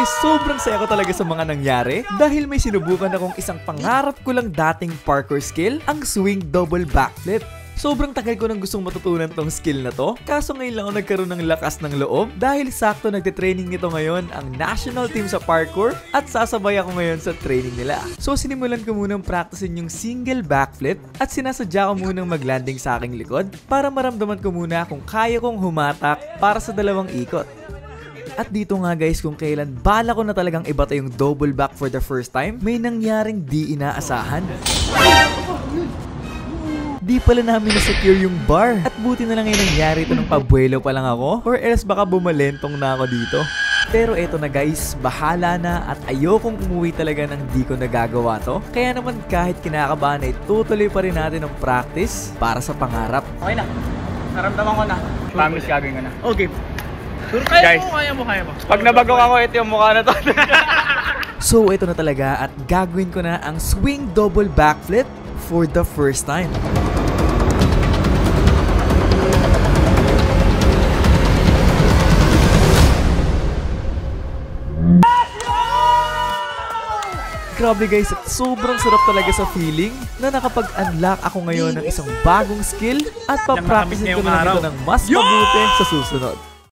guys, sobrang saya ko talaga sa mga nangyari dahil may sinubukan akong isang pangarap ko lang dating parkour skill, ang swing double backflip. Sobrang tagal ko nang gustong matutunan tong skill na to, kaso ngayon lang ako nagkaroon ng lakas ng loob dahil sakto nagte-training nito ngayon ang national team sa parkour at sasabay ako ngayon sa training nila. So sinimulan ko munang practicein yung single backflip at sinasadya ko munang maglanding sa aking likod para maramdaman ko muna kung kaya kong humatak para sa dalawang ikot. At dito nga guys, kung kailan bala ko na talagang ibata yung double back for the first time, may nangyaring di inaasahan. Di pala namin na-secure yung bar. At buti na lang yung nangyari ito nung pabuelo pa lang ako, or else baka bumalentong na ako dito. Pero eto na guys, bahala na at ayokong umuwi talaga nang di ko nagagawa to. Kaya naman kahit kinakabahan ay tutuloy pa rin natin ang practice para sa pangarap. Okay na, naramdaman ko na. Promise gagawin ko na. Okay. Guys, Kaya mo. pag nabago ako, ito yung mukha na to. So ito na talaga at gagawin ko na ang swing double backflip for the first time. Grabe guys, at sobrang sarap talaga sa feeling na nakapag-unlock ako ngayon ng isang bagong skill at papracticein ko na ito ng mas mabuti sa susunod.